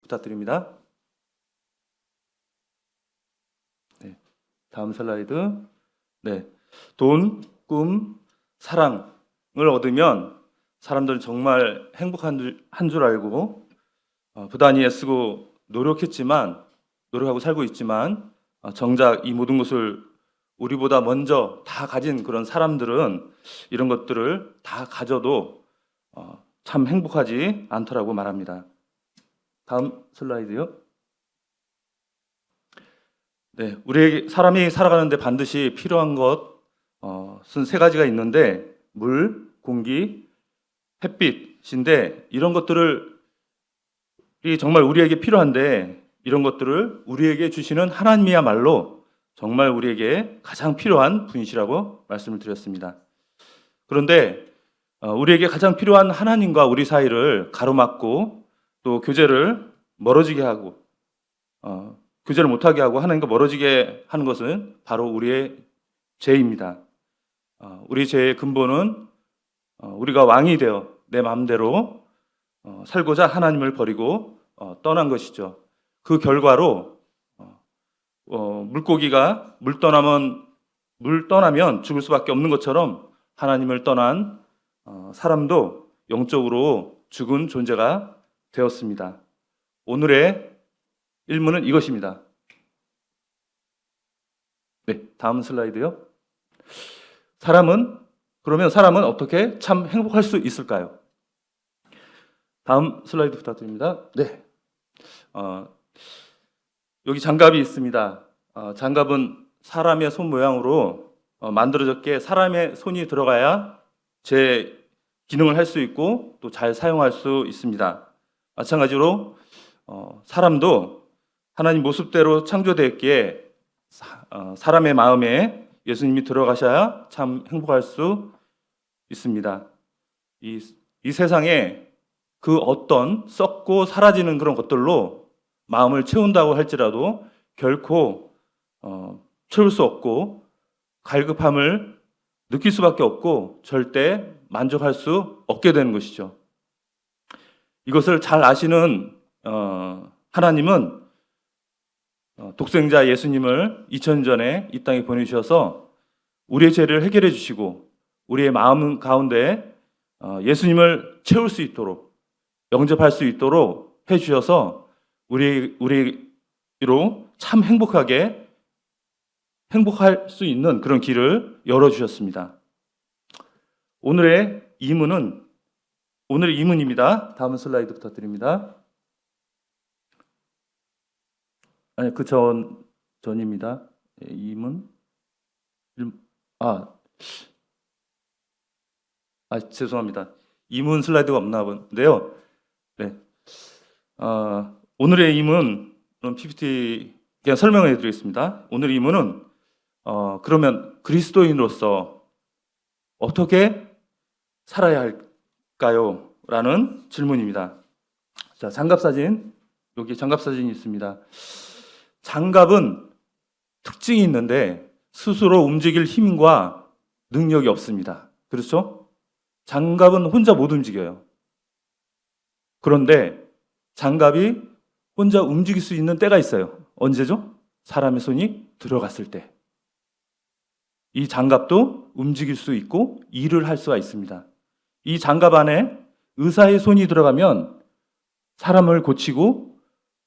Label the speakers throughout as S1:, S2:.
S1: 부탁드립니다. 네, 다음 슬라이드. 네, 돈, 꿈, 사랑을 얻으면 사람들은 정말 행복한 줄 알고 부단히 애쓰고 노력하고 살고 있지만 정작 이 모든 것을 우리보다 먼저 다 가진 그런 사람들은 이런 것들을 다 가져도 참 행복하지 않더라고 말합니다. 다음 슬라이드요. 네, 사람이 살아가는데 반드시 필요한 것은 세 가지가 있는데 물, 공기, 햇빛인데 이런 것들이 정말 우리에게 필요한데 이런 것들을 우리에게 주시는 하나님이야말로 정말 우리에게 가장 필요한 분이시라고 말씀을 드렸습니다. 그런데 우리에게 가장 필요한 하나님과 우리 사이를 가로막고 또 교제를 멀어지게 하고 교제를 못하게 하고 하나님과 멀어지게 하는 것은 바로 우리의 죄입니다. 우리 죄의 근본은 우리가 왕이 되어 내 마음대로 살고자 하나님을 버리고 떠난 것이죠. 그 결과로 물고기가 물 떠나면 죽을 수밖에 없는 것처럼 하나님을 떠난 사람도 영적으로 죽은 존재가 되었습니다. 오늘의 일문은 이것입니다. 네, 다음 슬라이드요. 그러면 사람은 어떻게 참 행복할 수 있을까요? 다음 슬라이드 부탁드립니다. 네, 여기 장갑이 있습니다. 장갑은 사람의 손 모양으로 만들어졌기에 사람의 손이 들어가야 제 기능을 할 수 있고 또 잘 사용할 수 있습니다. 마찬가지로 사람도 하나님 모습대로 창조되었기에 사람의 마음에 예수님이 들어가셔야 참 행복할 수 있습니다. 이 세상에 그 어떤 썩고 사라지는 그런 것들로 마음을 채운다고 할지라도 결코 채울 수 없고 갈급함을 느낄 수밖에 없고 절대 만족할 수 없게 되는 것이죠. 이것을 잘 아시는 하나님은 독생자 예수님을 2000년 전에 이 땅에 보내주셔서 우리의 죄를 해결해 주시고 우리의 마음 가운데 예수님을 채울 수 있도록 영접할 수 있도록 해주셔서 우리로 참 행복할 수 있는 그런 길을 열어주셨습니다. 오늘의 이문입니다. 다음 슬라이드 부탁드립니다. 아니, 전입니다. 이문. 죄송합니다. 이문 슬라이드가 없나 본데요. 네. 오늘의 이문은 PPT 그냥 설명해 드리겠습니다. 오늘 이문은 그러면 그리스도인으로서 어떻게 살아야 할까요? 라는 질문입니다. 자, 여기 장갑 사진이 있습니다. 장갑은 특징이 있는데 스스로 움직일 힘과 능력이 없습니다. 그렇죠? 장갑은 혼자 못 움직여요. 그런데 장갑이 혼자 움직일 수 있는 때가 있어요. 언제죠? 사람의 손이 들어갔을 때. 이 장갑도 움직일 수 있고 일을 할 수가 있습니다. 이 장갑 안에 의사의 손이 들어가면 사람을 고치고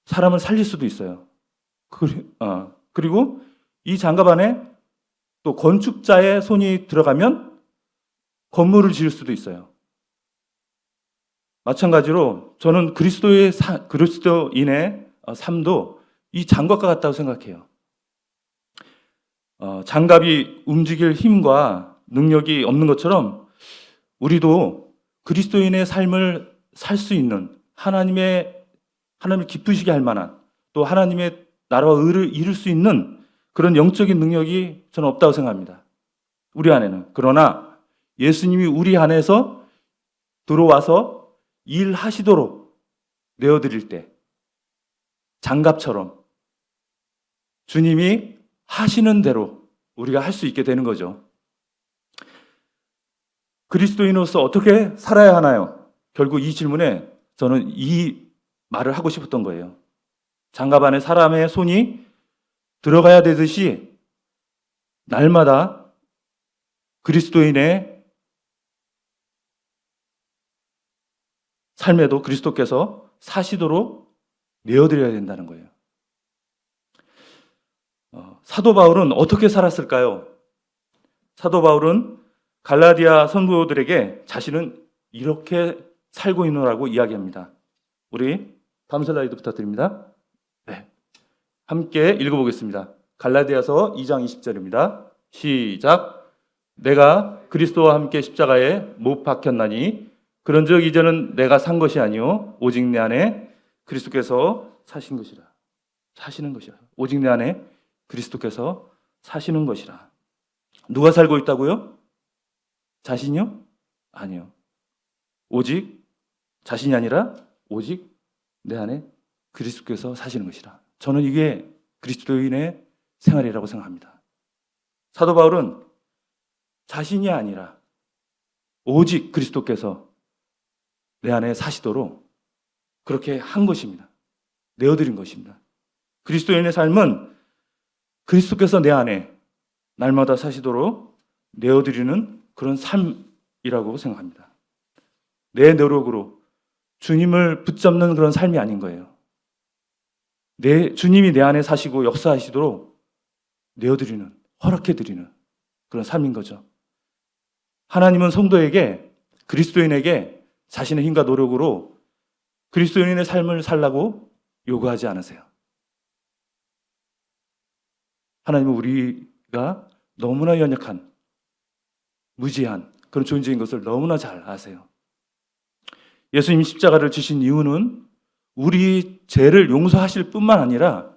S1: 사람을 살릴 수도 있어요. 그리고 이 장갑 안에 또 건축자의 손이 들어가면 건물을 지을 수도 있어요. 마찬가지로 저는 그리스도인의 삶도 이 장갑과 같다고 생각해요. 장갑이 움직일 힘과 능력이 없는 것처럼 우리도 그리스도인의 삶을 살 수 있는 하나님을 기쁘시게 할 만한 또 하나님의 나라와 의를 이룰 수 있는 그런 영적인 능력이 저는 없다고 생각합니다. 우리 안에는. 그러나 예수님이 우리 안에서 들어와서 일하시도록 내어드릴 때 장갑처럼 주님이 하시는 대로 우리가 할 수 있게 되는 거죠. 그리스도인으로서 어떻게 살아야 하나요? 결국 이 질문에 저는 이 말을 하고 싶었던 거예요. 장갑 안에 사람의 손이 들어가야 되듯이 날마다 그리스도인의 삶에도 그리스도께서 사시도록 내어드려야 된다는 거예요. 사도 바울은 어떻게 살았을까요? 사도 바울은 갈라디아 성도들에게 자신은 이렇게 살고 있노라고 이야기합니다. 우리 다음 슬라이드 부탁드립니다. 네, 함께 읽어보겠습니다. 갈라디아서 2장 20절입니다. 시작. 내가 그리스도와 함께 십자가에 못 박혔나니 그런즉 이제는 내가 산 것이 아니요 오직 내 안에 그리스도께서 사신 것이라. 사시는 것이라. 오직 내 안에 그리스도께서 사시는 것이라. 누가 살고 있다고요? 자신이요? 아니요. 오직 자신이 아니라 오직 내 안에 그리스도께서 사시는 것이라. 저는 이게 그리스도인의 생활이라고 생각합니다. 사도 바울은 자신이 아니라 오직 그리스도께서 내 안에 사시도록 그렇게 한 것입니다. 내어드린 것입니다. 그리스도인의 삶은 그리스도께서 내 안에 날마다 사시도록 내어드리는 그런 삶이라고 생각합니다. 내 노력으로 주님을 붙잡는 그런 삶이 아닌 거예요. 주님이 내 안에 사시고 역사하시도록 내어드리는, 허락해드리는 그런 삶인 거죠. 하나님은 성도에게, 그리스도인에게 자신의 힘과 노력으로 그리스도인의 삶을 살라고 요구하지 않으세요. 하나님은 우리가 너무나 연약한, 무지한 그런 존재인 것을 너무나 잘 아세요. 예수님이 십자가를 지신 이유는 우리 죄를 용서하실 뿐만 아니라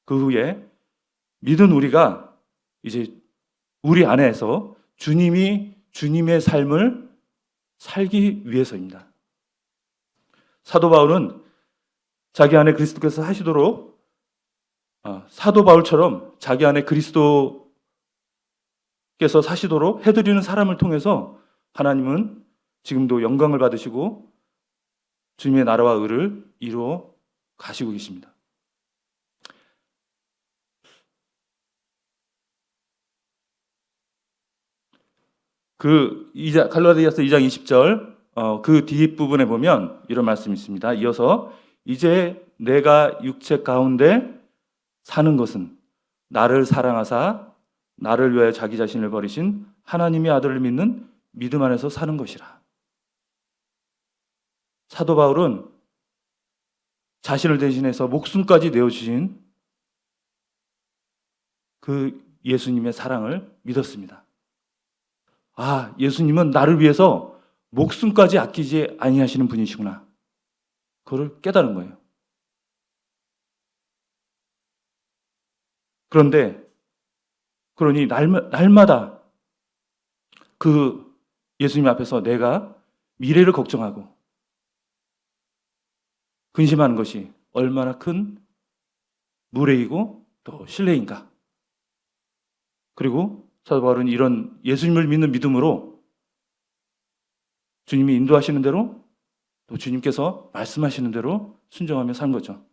S1: 그 후에 믿은 우리가 이제 우리 안에서 주님의 삶을 살기 위해서입니다. 사도 바울은 자기 안에 그리스도께서 하시도록 사도 바울처럼 자기 안에 그리스도께서 사시도록 해드리는 사람을 통해서 하나님은 지금도 영광을 받으시고 주님의 나라와 의를 이루어 가시고 계십니다. 갈라디아서 2장 20절 그 뒷부분에 보면 이런 말씀이 있습니다. 이어서 이제 내가 육체 가운데 사는 것은 나를 사랑하사 나를 위하여 자기 자신을 버리신 하나님의 아들을 믿는 믿음 안에서 사는 것이라. 사도 바울은 자신을 대신해서 목숨까지 내어주신 그 예수님의 사랑을 믿었습니다. 아, 예수님은 나를 위해서 목숨까지 아끼지 아니하시는 분이시구나. 그걸 깨달은 거예요. 그러니 날마다 그 예수님 앞에서 내가 미래를 걱정하고 근심하는 것이 얼마나 큰 무례이고 또 신뢰인가. 그리고 사도 바울은 이런 예수님을 믿는 믿음으로 주님이 인도하시는 대로 또 주님께서 말씀하시는 대로 순종하며 산 거죠.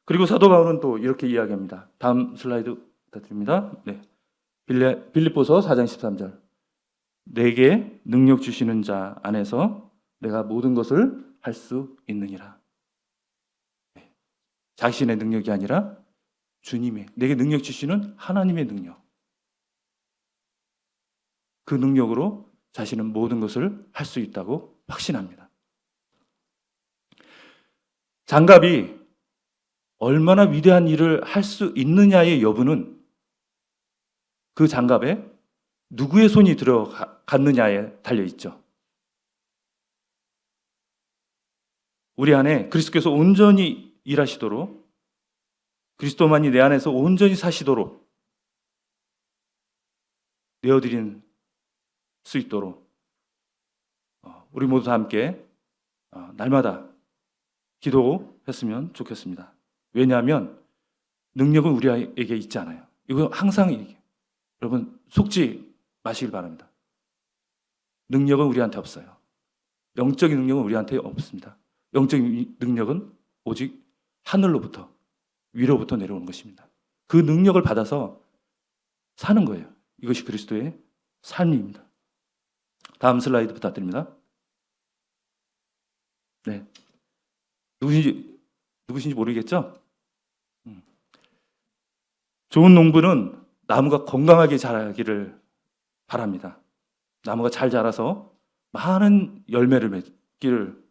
S1: 그리고 사도 바울은 또 이렇게 이야기합니다. 다음 슬라이드 부탁드립니다. 네. 빌립보서 4장 13절. 내게 능력 주시는 자 안에서 내가 모든 것을 할 수 있느니라. 네. 자신의 능력이 아니라 주님의, 내게 능력 주시는 하나님의 능력. 그 능력으로 자신은 모든 것을 할 수 있다고 확신합니다. 장갑이 얼마나 위대한 일을 할 수 있느냐의 여부는 그 장갑에 누구의 손이 들어갔느냐에 달려있죠. 우리 안에 그리스도께서 온전히 일하시도록, 그리스도만이 내 안에서 온전히 사시도록 내어드린 수 있도록 우리 모두 다 함께 날마다 기도했으면 좋겠습니다. 왜냐하면 능력은 우리에게 있지 않아요. 이거 항상 얘기해요. 여러분 속지 마시길 바랍니다. 능력은 우리한테 없어요. 영적인 능력은 우리한테 없습니다. 영적인 능력은 오직 하늘로부터, 위로부터 내려오는 것입니다. 그 능력을 받아서 사는 거예요. 이것이 그리스도의 삶입니다. 다음 슬라이드 부탁드립니다. 네. 누구신지 모르겠죠? 좋은 농부는 나무가 건강하게 자라기를 바랍니다. 나무가 잘 자라서 많은 열매를 맺기를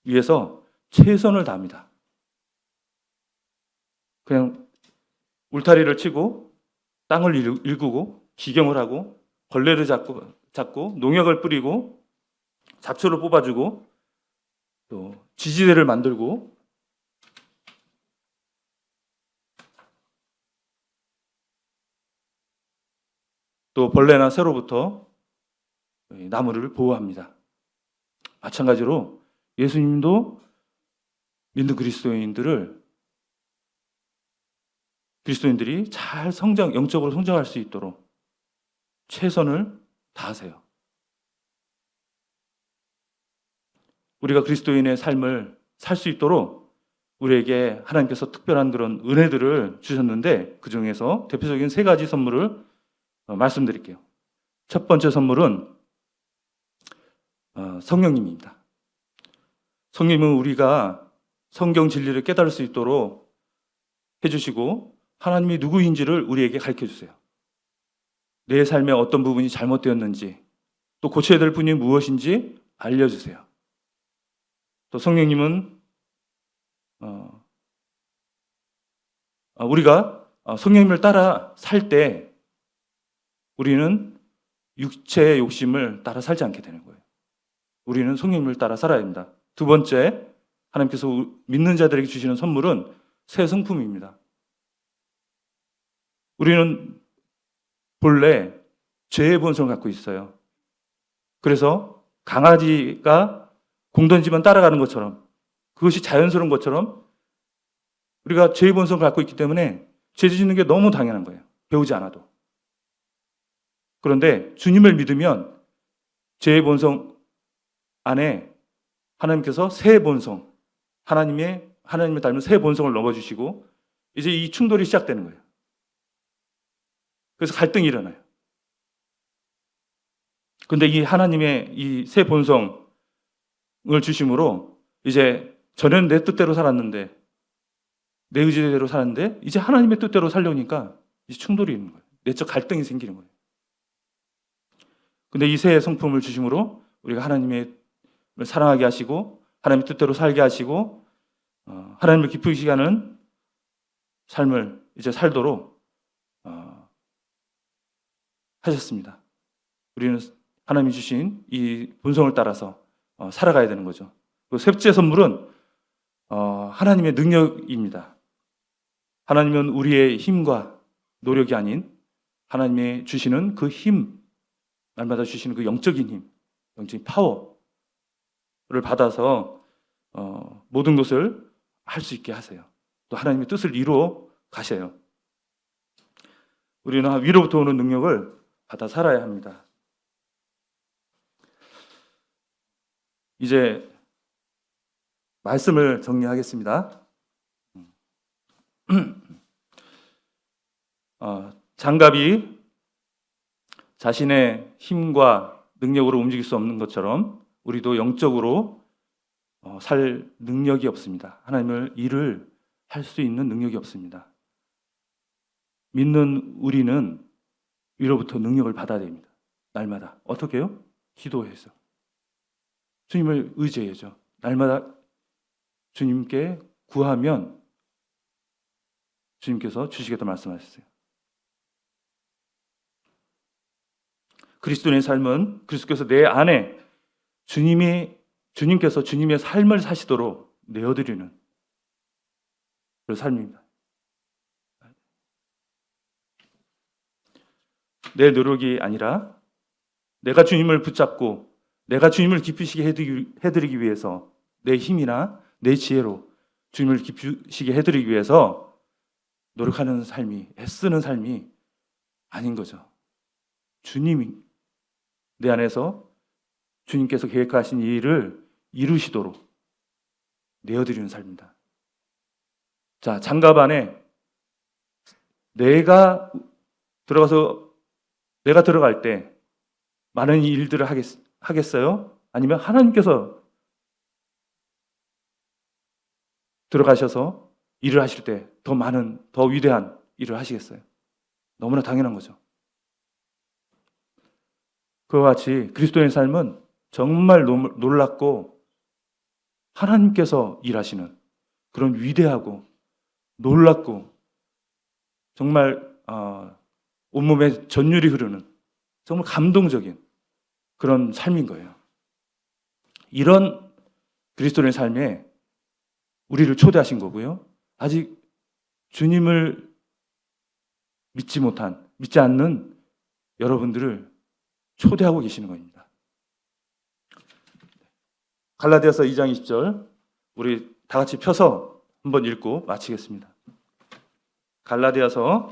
S1: 위해서 최선을 다합니다. 그냥 울타리를 치고 땅을 일구고 기경을 하고 벌레를 잡고 농약을 뿌리고 잡초를 뽑아주고 또 지지대를 만들고 또 벌레나 새로부터 나무를 보호합니다. 마찬가지로 예수님도 믿는 그리스도인들이 잘 영적으로 성장할 수 있도록 최선을 다하세요. 우리가 그리스도인의 삶을 살 수 있도록 우리에게 하나님께서 특별한 그런 은혜들을 주셨는데 그 중에서 대표적인 3가지 선물을 말씀드릴게요. 첫 번째 선물은 성령님입니다. 성령님은 우리가 성경 진리를 깨달을 수 있도록 해주시고 하나님이 누구인지를 우리에게 가르쳐주세요. 내 삶의 어떤 부분이 잘못되었는지 또 고쳐야 될 부분이 무엇인지 알려주세요. 또 성령님은 우리가 성령님을 따라 살 때 우리는 육체의 욕심을 따라 살지 않게 되는 거예요. 우리는 성령님을 따라 살아야 합니다. 두 번째, 하나님께서 믿는 자들에게 주시는 선물은 새 성품입니다. 우리는 본래 죄의 본성을 갖고 있어요. 그래서 강아지가 공 던지면 따라가는 것처럼 그것이 자연스러운 것처럼 우리가 죄의 본성을 갖고 있기 때문에 죄 짓는 게 너무 당연한 거예요. 배우지 않아도. 그런데 주님을 믿으면 죄의 본성 안에 하나님께서 새 본성, 하나님을 닮은 새 본성을 넣어주시고 이제 이 충돌이 시작되는 거예요. 그래서 갈등이 일어나요. 그런데 이 하나님의 이 새 본성을 주심으로 이제 전에는 내 뜻대로 살았는데 내 의지대로 살았는데 이제 하나님의 뜻대로 살려니까 이제 충돌이 있는 거예요. 내적 갈등이 생기는 거예요. 근데 이 새 성품을 주심으로 우리가 하나님을 사랑하게 하시고 하나님의 뜻대로 살게 하시고 하나님을 기쁘시게 하는 삶을 이제 살도록 하셨습니다. 우리는 하나님이 주신 이 본성을 따라서 살아가야 되는 거죠. 그 셋째 선물은 하나님의 능력입니다. 하나님은 우리의 힘과 노력이 아닌 하나님의 주시는 그 힘, 날마다 주시는 그 영적인 힘, 영적인 파워를 받아서 모든 것을 할 수 있게 하세요. 또 하나님의 뜻을 이루어 가셔요. 우리는 위로부터 오는 능력을 받아 살아야 합니다. 이제 말씀을 정리하겠습니다. 장갑이 자신의 힘과 능력으로 움직일 수 없는 것처럼 우리도 영적으로 살 능력이 없습니다. 하나님을 일을 할 수 있는 능력이 없습니다. 믿는 우리는 위로부터 능력을 받아야 됩니다. 날마다. 어떻게 해요? 기도해서. 주님을 의지해야죠. 날마다 주님께 구하면 주님께서 주시겠다 말씀하셨어요. 그리스도인의 삶은 그리스도께서 내 안에 주님께서 주님의 삶을 사시도록 내어드리는 그런 삶입니다. 내 노력이 아니라 내가 주님을 붙잡고 내가 주님을 기쁘시게 해드리기 위해서 내 힘이나 내 지혜로 주님을 기쁘시게 해드리기 위해서 노력하는 삶이, 애쓰는 삶이 아닌 거죠. 주님이 내 안에서 주님께서 계획하신 이 일을 이루시도록 내어드리는 삶입니다. 자, 장갑 안에 내가 들어갈 때 많은 일들을 하겠어요? 아니면 하나님께서 들어가셔서 일을 하실 때 더 많은, 더 위대한 일을 하시겠어요? 너무나 당연한 거죠. 그와 같이 그리스도의 삶은 정말 놀랍고 하나님께서 일하시는 그런 위대하고 놀랍고 정말 온몸에 전율이 흐르는 정말 감동적인 그런 삶인 거예요. 이런 그리스도의 삶에 우리를 초대하신 거고요. 아직 주님을 믿지 않는 여러분들을 초대하고 계시는 겁니다. 갈라디아서 2장 20절 우리 다 같이 펴서 한번 읽고 마치겠습니다. 갈라디아서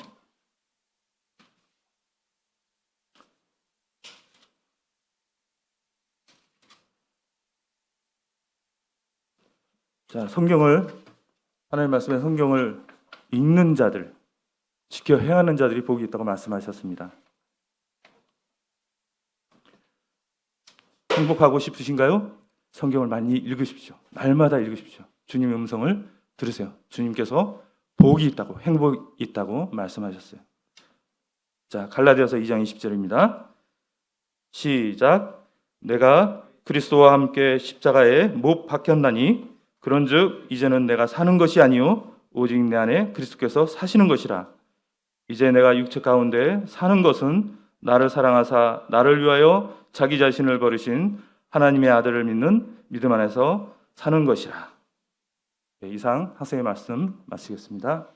S1: 자, 하나님 말씀의 성경을 읽는 자들, 지켜 행하는 자들이 복이 있다고 말씀하셨습니다. 행복하고 싶으신가요? 성경을 많이 읽으십시오. 날마다 읽으십시오. 주님의 음성을 들으세요. 주님께서 복이 있다고, 행복이 있다고 말씀하셨어요. 자, 갈라디아서 2장 20절입니다. 시작. 내가 그리스도와 함께 십자가에 못 박혔나니 그런즉 이제는 내가 사는 것이 아니요 오직 내 안에 그리스도께서 사시는 것이라. 이제 내가 육체 가운데 사는 것은 나를 사랑하사 나를 위하여 자기 자신을 버리신 하나님의 아들을 믿는 믿음 안에서 사는 것이라. 네, 이상 학생의 말씀 마치겠습니다.